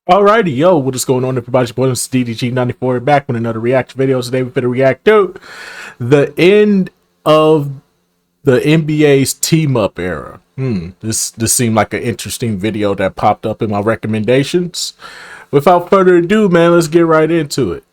Alrighty, yo, what is going on, everybody? It's your boy, it's DDG94, back with another reaction video. Today we're going to react to the end of the NBA's team up era. This seemed like an interesting video that popped up in my recommendations. Without further ado, man, let's get right into it.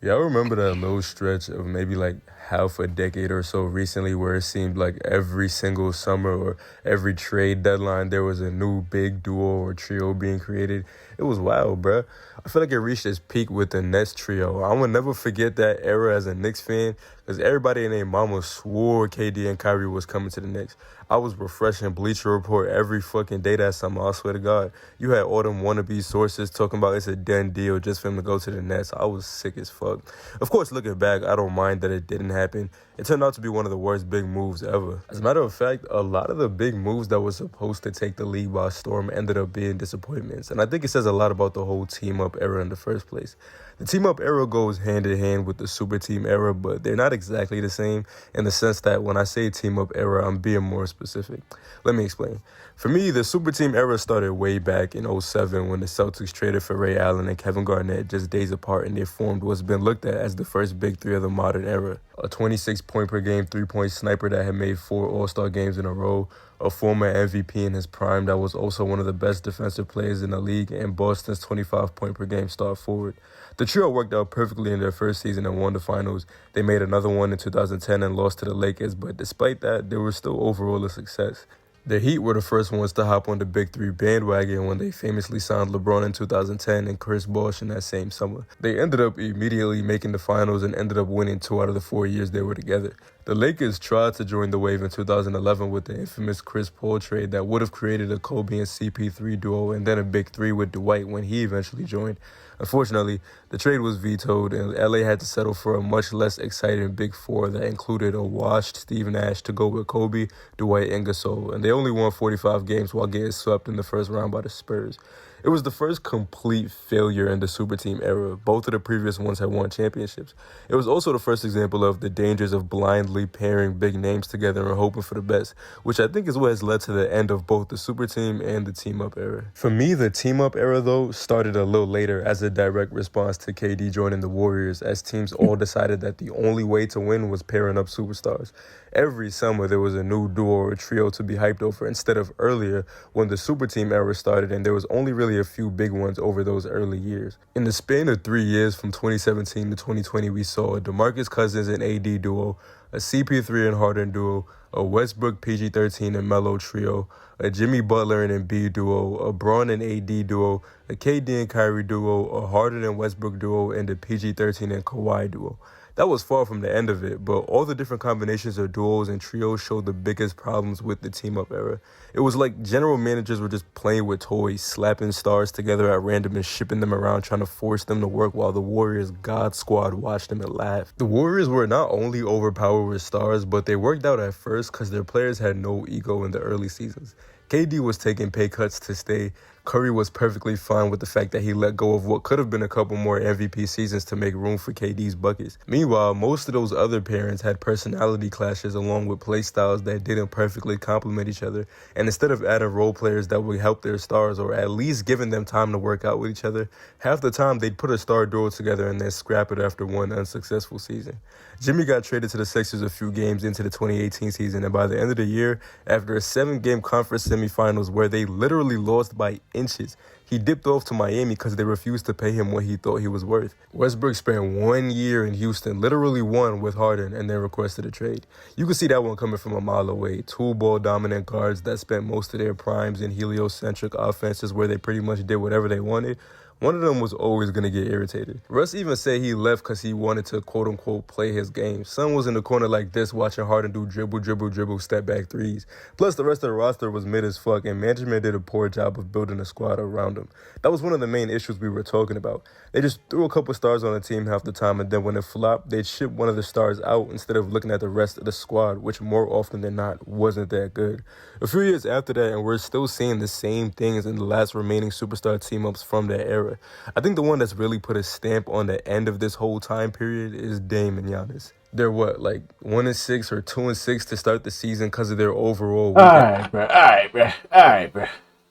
Yeah, I remember that little stretch of maybe like half a decade or so recently where it seemed like every single summer or every trade deadline there was a new big duo or trio being created. It was wild, bruh. I feel like it reached its peak with the Nets trio. I will never forget that era as a Knicks fan because everybody and their mama swore KD and Kyrie was coming to the Knicks. I was refreshing Bleacher Report every fucking day that summer. I swear to God. You had all them wannabe sources talking about it's a done deal just for him to go to the Nets. I was sick as fuck. Of course, looking back, I don't mind that it didn't happen. It turned out to be one of the worst big moves ever. As a matter of fact, a lot of the big moves that were supposed to take the league by storm ended up being disappointments. And I think it says a lot about the whole team up era in the first place. The team up era goes hand in hand with the super team era, but they're not exactly the same in the sense that when I say team up era, I'm being more specific. Let me explain. For me, the super team era started way back in '07 when the Celtics traded for Ray Allen and Kevin Garnett just days apart, and they formed what's been looked at as the first big three of the modern era. A 26 point per game three-point sniper that had made 4 All-Star games in a row, a former MVP in his prime that was also one of the best defensive players in the league, and Boston's 25 point per game star forward. The trio worked out perfectly in their first season and won the finals. They made another one in 2010 and lost to the Lakers, but despite that, they were still overall a success. The Heat were the first ones to hop on the Big Three bandwagon when they famously signed LeBron in 2010 and Chris Bosh in that same summer. They ended up immediately making the finals and ended up winning 2 out of the 4 years they were together. The Lakers tried to join the wave in 2011 with the infamous Chris Paul trade that would have created a Kobe and CP3 duo and then a Big Three with Dwight when he eventually joined. Unfortunately, the trade was vetoed and LA had to settle for a much less exciting Big Four that included a washed Steve Nash to go with Kobe, Dwight, and Gasol, and they only won 45 games while getting swept in the first round by the Spurs. It was the first complete failure in the super team era. Both of the previous ones had won championships. It was also the first example of the dangers of blindly pairing big names together and hoping for the best, which I think is what has led to the end of both the super team and the team up era. For me, the team up era, though, started a little later as a direct response to KD joining the Warriors, as teams all decided that the only way to win was pairing up superstars. Every summer, there was a new duo or trio to be hyped over instead of earlier when the super team era started and there was only really a few big ones over those early years. In the span of 3 years from 2017 to 2020, we saw a DeMarcus Cousins and AD duo, a CP3 and Harden duo, a Westbrook PG-13 and Melo trio, a Jimmy Butler and Embiid duo, a Braun and AD duo, a KD and Kyrie duo, a Harden and Westbrook duo, and a PG-13 and Kawhi duo. That was far from the end of it, but all the different combinations of duos and trios showed the biggest problems with the team up era. It was like general managers were just playing with toys, slapping stars together at random and shipping them around trying to force them to work while the Warriors God Squad watched them and laughed. The Warriors were not only overpowered with stars, but they worked out at first because their players had no ego in the early seasons. KD was taking pay cuts to stay. Curry was perfectly fine with the fact that he let go of what could have been a couple more MVP seasons to make room for KD's buckets. Meanwhile, most of those other parents had personality clashes along with play styles that didn't perfectly complement each other. And instead of adding role players that would help their stars or at least giving them time to work out with each other, half the time they'd put a star duo together and then scrap it after one unsuccessful season. Jimmy got traded to the Sixers a few games into the 2018 season, and by the end of the year, after a 7-game conference semifinals where they literally lost by inches, he dipped off to Miami because they refused to pay him what he thought he was worth. Westbrook spent 1 year in Houston, literally one with Harden, and then requested a trade. You could see that one coming from a mile away. Two ball dominant guards that spent most of their primes in heliocentric offenses where they pretty much did whatever they wanted. One of them was always going to get irritated. Russ even said he left because he wanted to quote-unquote play his game. Son was in the corner like this watching Harden do dribble, dribble, dribble, step back threes. Plus, the rest of the roster was mid as fuck, and management did a poor job of building a squad around him. That was one of the main issues we were talking about. They just threw a couple stars on the team half the time, and then when it flopped, they'd ship one of the stars out instead of looking at the rest of the squad, which more often than not wasn't that good. A few years after that, and we're still seeing the same things in the last remaining superstar team-ups from that era. I think the one that's really put a stamp on the end of this whole time period is Dame and Giannis. They're what, like 1-6 or 2-6 to start the season because of their overall weak. Alright, bro. Alright, bro. Alright, bro.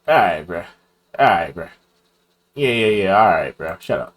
Alright, bro. Alright, bro. Yeah. All right, bro. Shut up.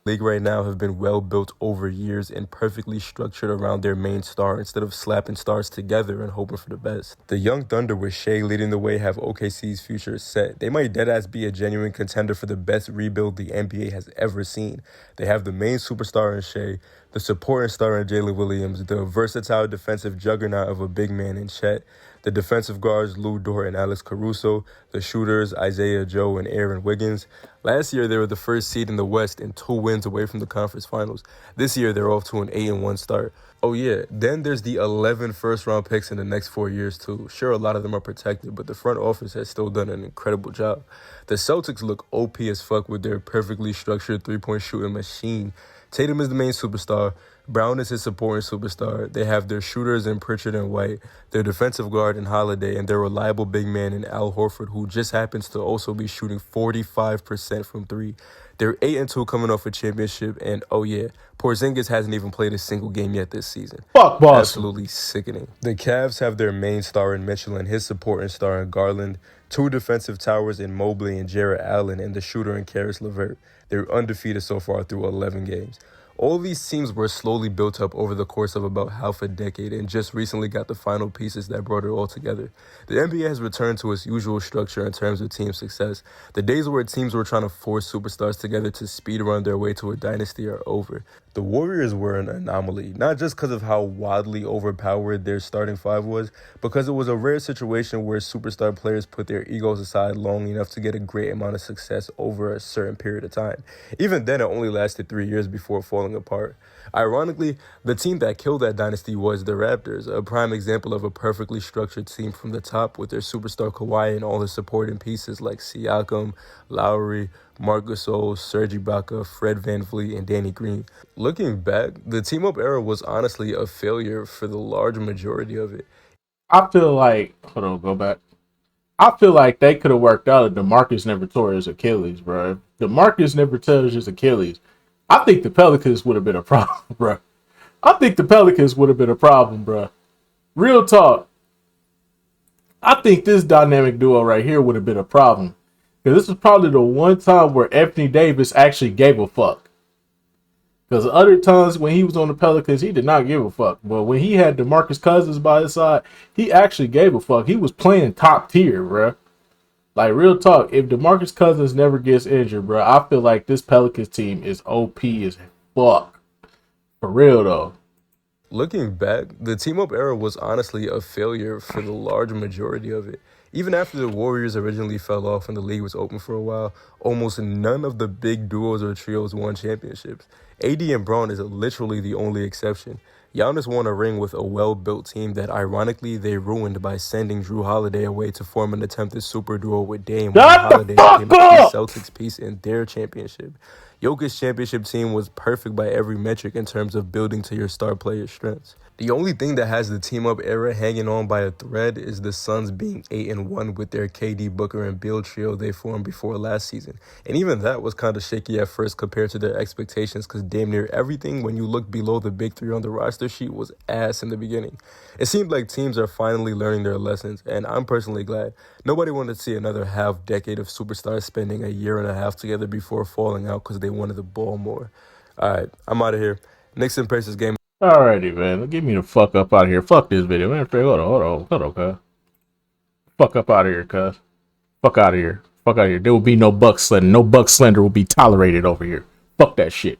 League right now have been well built over years and perfectly structured around their main star instead of slapping stars together and hoping for the best. The Young Thunder with Shea leading the way have OKC's future set. They might deadass be a genuine contender for the best rebuild the NBA has ever seen. They have the main superstar in Shea, the supporting star in Jalen Williams, the versatile defensive juggernaut of a big man in Chet, the defensive guards Lou Dort and Alex Caruso, the shooters Isaiah Joe and Aaron Wiggins. Last year, they were the first seed in the West and 2 wins away from the conference finals. This year, they're off to an 8-1 start. Oh yeah, then there's the 11 first-round picks in the next 4 years too. Sure, a lot of them are protected, but the front office has still done an incredible job. The Celtics look OP as fuck with their perfectly structured three-point shooting machine. Tatum is the main superstar. Brown is his supporting superstar. They have their shooters in Pritchard and White, their defensive guard in Holiday, and their reliable big man in Al Horford, who just happens to also be shooting 45% from three. They're 8-2 coming off a championship, and oh yeah, Porzingis hasn't even played a single game yet this season. Fuck Boston. Absolutely sickening. The Cavs have their main star in Mitchell and his supporting star in Garland, 2 defensive towers in Mobley and Jarrett Allen, and the shooter in Karis LeVert. They're undefeated so far through 11 games. All these teams were slowly built up over the course of about half a decade and just recently got the final pieces that brought it all together. The NBA has returned to its usual structure in terms of team success. The days where teams were trying to force superstars together to speed run their way to a dynasty are over. The Warriors were an anomaly, not just because of how wildly overpowered their starting five was, because it was a rare situation where superstar players put their egos aside long enough to get a great amount of success over a certain period of time. Even then, it only lasted 3 years before falling apart. Ironically, the team that killed that dynasty was the Raptors, a prime example of a perfectly structured team from the top with their superstar Kawhi and all his supporting pieces like Siakam, Lowry, Marc Gasol, Serge Ibaka, Fred VanVleet, and Danny Green. Looking back, the team-up era was honestly a failure for the large majority of it. I feel like, hold on, go back. I feel like they could have worked out if DeMarcus never tore his Achilles, bro. If DeMarcus never tore his Achilles, I think the Pelicans would have been a problem, bro. I think the Pelicans would have been a problem, bro. Real talk. I think this dynamic duo right here would have been a problem. Because this was probably the one time where Anthony Davis actually gave a fuck. Because other times when he was on the Pelicans, he did not give a fuck. But when he had DeMarcus Cousins by his side, he actually gave a fuck. He was playing top tier, bro. Like, real talk, if DeMarcus Cousins never gets injured, bro, I feel like this Pelicans team is OP as fuck. For real, though. Looking back, the team-up era was honestly a failure for the large majority of it. Even after the Warriors originally fell off and the league was open for a while, almost none of the big duos or trios won championships. AD and Braun is literally the only exception. Giannis won a ring with a well-built team that ironically they ruined by sending Drew Holiday away to form an attempted super duo with Dame when Holiday became a key Celtics piece in their championship. Jokic's championship team was perfect by every metric in terms of building to your star player's strengths. The only thing that has the team-up era hanging on by a thread is the Suns being 8-1 with their KD, Booker, and Beal trio they formed before last season. And even that was kind of shaky at first compared to their expectations because damn near everything when you look below the big three on the roster sheet was ass in the beginning. It seemed like teams are finally learning their lessons, and I'm personally glad. Nobody wanted to see another half-decade of superstars spending a year and a half together before falling out because they wanted the ball more. All right, I'm out of here. Knicks and Pacers game. Alrighty, man. Get me the fuck up out of here. Fuck this video, man. Hold on, cuz. Fuck up out of here, cuz. Fuck out of here. Fuck out of here. There will be no buck slender. No buck slender will be tolerated over here. Fuck that shit.